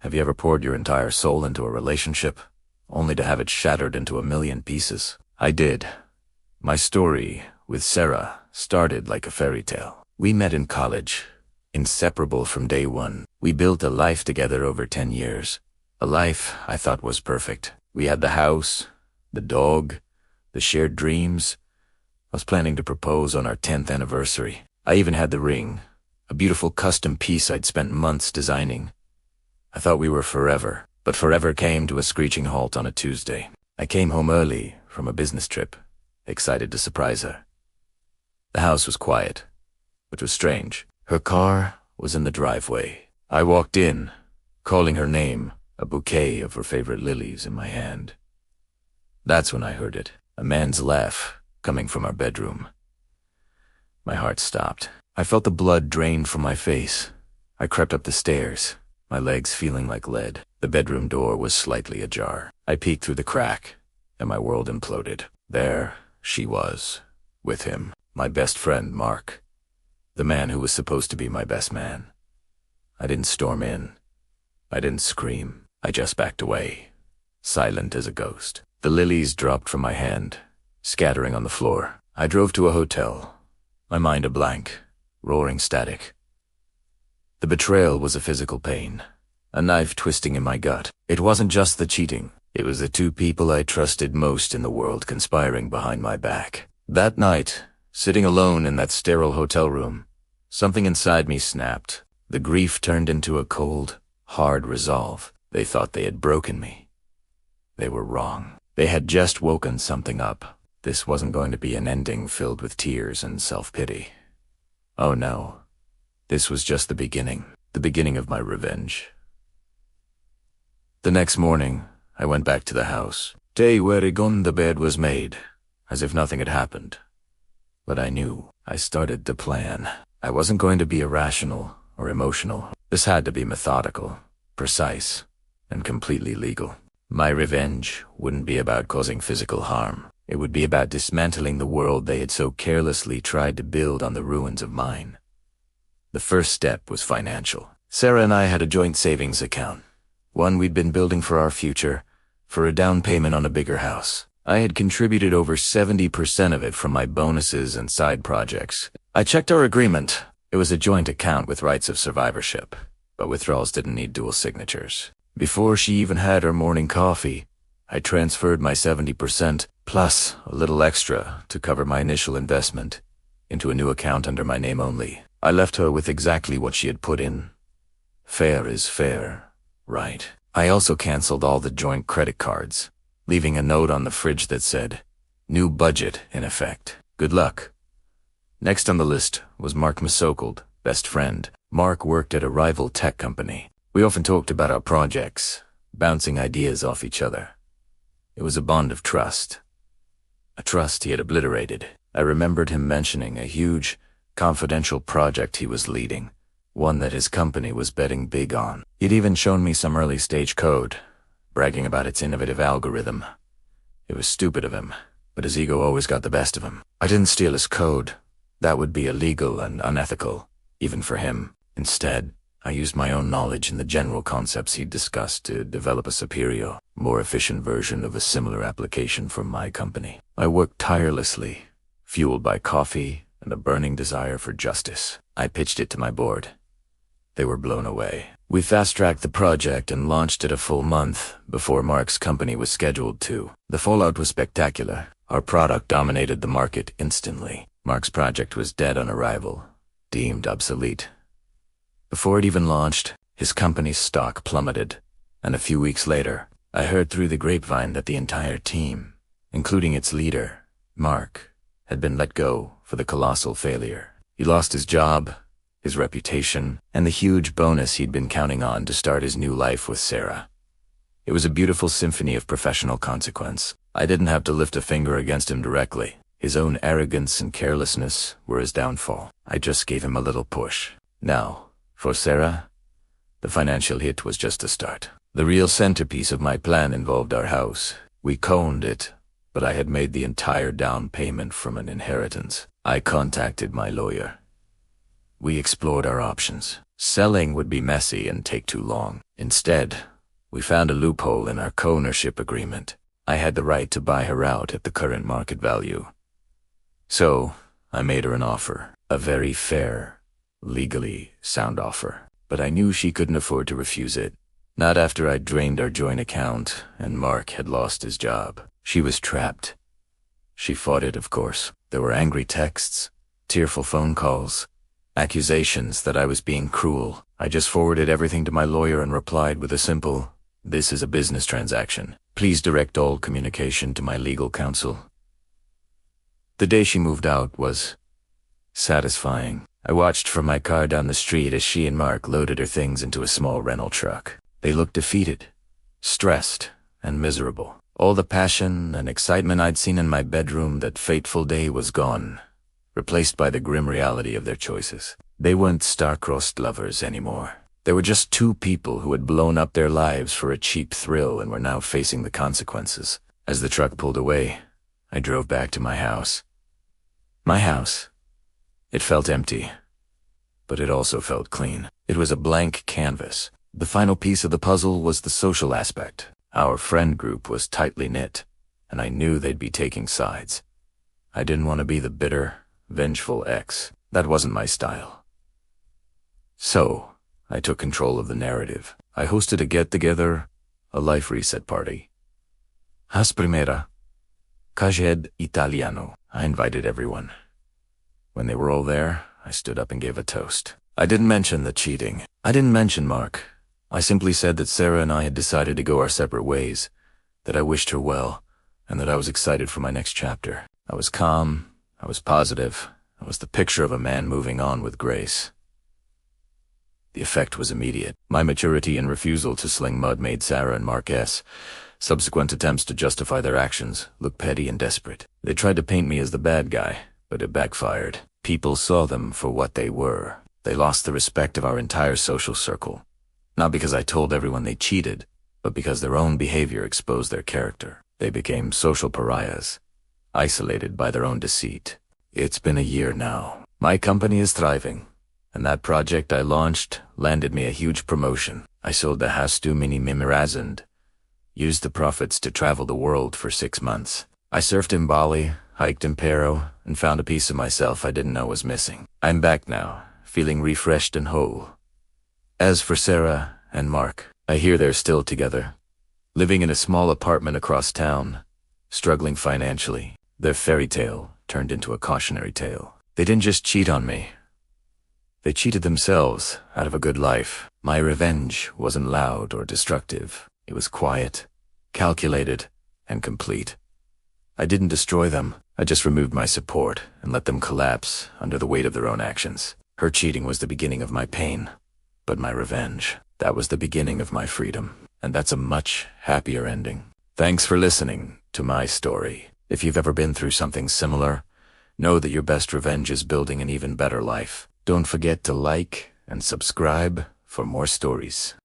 Have you ever poured your entire soul into a relationship, only to have it shattered into a million pieces? I did. My story with Sarah started like a fairy tale. We met in college, inseparable from day one. We built a life together over 10 years. A life I thought was perfect. We had the house, the dog, the shared dreams. I was planning to propose on our 10th anniversary. I even had the ring, a beautiful custom piece I'd spent months designing. I thought we were forever, but forever came to a screeching halt on a Tuesday. I came home early from a business trip, excited to surprise her. The house was quiet, which was strange. Her car was in the driveway. I walked in, calling her name, a bouquet of her favorite lilies in my hand. That's when I heard it, a man's laugh coming from our bedroom. My heart stopped. I felt the blood drain from my face. I crept up the stairs, my legs feeling like lead. The bedroom door was slightly ajar. I peeked through the crack, and my world imploded. There she was, with him, my best friend, Mark, the man who was supposed to be my best man. I didn't storm in. I didn't scream. I just backed away, silent as a ghost. The lilies dropped from my hand, scattering on the floor. I drove to a hotel, my mind a blank, roaring static. The betrayal was a physical pain, a knife twisting in my gut. It wasn't just the cheating. It was the two people I trusted most in the world conspiring behind my back. That night, sitting alone in that sterile hotel room, something inside me snapped. The grief turned into a cold, hard resolve. They thought they had broken me. They were wrong. They had just woken something up. This wasn't going to be an ending filled with tears and self-pity. Oh no. This was just the beginning of my revenge. The next morning, I went back to the house. Day wherein the bed was made, as if nothing had happened. But I knew. I started to plan. I wasn't going to be irrational or emotional. This had to be methodical, precise, and completely legal. My revenge wouldn't be about causing physical harm. It would be about dismantling the world they had so carelessly tried to build on the ruins of mine. The first step was financial. Sarah and I had a joint savings account, one we'd been building for our future, for a down payment on a bigger house. I had contributed over 70% of it from my bonuses and side projects. I checked our agreement. It was a joint account with rights of survivorship, but withdrawals didn't need dual signatures. Before she even had her morning coffee, I transferred my 70%, plus a little extra to cover my initial investment, into a new account under my name only. I left her with exactly what she had put in. Fair is fair, right? I also canceled all the joint credit cards, leaving a note on the fridge that said, "New budget in effect. Good luck." Next on the list was Mark Masokold, best friend. Mark worked at a rival tech company. We often talked about our projects, bouncing ideas off each other. It was a bond of trust. A trust he had obliterated. I remembered him mentioning a huge, confidential project he was leading, one that his company was betting big on. He'd even shown me some early-stage code, bragging about its innovative algorithm. It was stupid of him, but his ego always got the best of him. I didn't steal his code. That would be illegal and unethical, even for him. Instead, I used my own knowledge and the general concepts he'd discussed to develop a superior, more efficient version of a similar application for my company. I worked tirelessly, fueled by coffee and a burning desire for justice. I pitched it to my board. They were blown away. We fast-tracked the project and launched it a full month before Mark's company was scheduled to. The fallout was spectacular. Our product dominated the market instantly. Mark's project was dead on arrival, deemed obsolete. Before it even launched, his company's stock plummeted, and a few weeks later, I heard through the grapevine that the entire team, including its leader, Mark, had been let go for the colossal failure. He lost his job, his reputation, and the huge bonus he'd been counting on to start his new life with Sarah. It was a beautiful symphony of professional consequence. I didn't have to lift a finger against him directly. His own arrogance and carelessness were his downfall. I just gave him a little push. Now, for Sarah, the financial hit was just a start. The real centerpiece of my plan involved our house. We co-owned it, but I had made the entire down payment from an inheritance. I contacted my lawyer. We explored our options. Selling would be messy and take too long. Instead, we found a loophole in our co-ownership agreement. I had the right to buy her out at the current market value. So, I made her an offer. A very fair, legally sound offer. But I knew she couldn't afford to refuse it. Not after I'd drained our joint account and Mark had lost his job. She was trapped. She fought it, of course. There were angry texts, tearful phone calls, accusations that I was being cruel. I just forwarded everything to my lawyer and replied with a simple, "This is a business transaction. Please direct all communication to my legal counsel." The day she moved out was satisfying. I watched from my car down the street as she and Mark loaded her things into a small rental truck. They looked defeated, stressed, and miserable. All the passion and excitement I'd seen in my bedroom that fateful day was gone, replaced by the grim reality of their choices. They weren't star-crossed lovers anymore. They were just two people who had blown up their lives for a cheap thrill and were now facing the consequences. As the truck pulled away, I drove back to my house. My house. It felt empty, but it also felt clean. It was a blank canvas. The final piece of the puzzle was the social aspect. Our friend group was tightly knit, and I knew they'd be taking sides. I didn't want to be the bitter, vengeful ex. That wasn't my style. So, I took control of the narrative. I hosted a get-together, a life reset party. As primera, caged italiano. I invited everyone. When they were all there, I stood up and gave a toast. I didn't mention the cheating. I didn't mention Mark. I simply said that Sarah and I had decided to go our separate ways, that I wished her well, and that I was excited for my next chapter. I was calm. I was positive. I was the picture of a man moving on with grace. The effect was immediate. My maturity and refusal to sling mud made Sarah and Mark S. subsequent attempts to justify their actions look petty and desperate. They tried to paint me as the bad guy, but it backfired. People saw them for what they were. They lost the respect of our entire social circle. Not because I told everyone they cheated, but because their own behavior exposed their character. They became social pariahs, isolated by their own deceit. It's been a year now. My company is thriving, and that project I launched landed me a huge promotion. I sold the house to Mini Mimirazand, used the profits to travel the world for 6 months. I surfed in Bali, hiked in Peru, and found a piece of myself I didn't know was missing. I'm back now, feeling refreshed and whole. As for Sarah and Mark, I hear they're still together, living in a small apartment across town, struggling financially. Their fairy tale turned into a cautionary tale. They didn't just cheat on me. They cheated themselves out of a good life. My revenge wasn't loud or destructive. It was quiet, calculated, and complete. I didn't destroy them. I just removed my support and let them collapse under the weight of their own actions. Her cheating was the beginning of my pain. But my revenge, that was the beginning of my freedom. And that's a much happier ending. Thanks for listening to my story. If you've ever been through something similar, know that your best revenge is building an even better life. Don't forget to like and subscribe for more stories.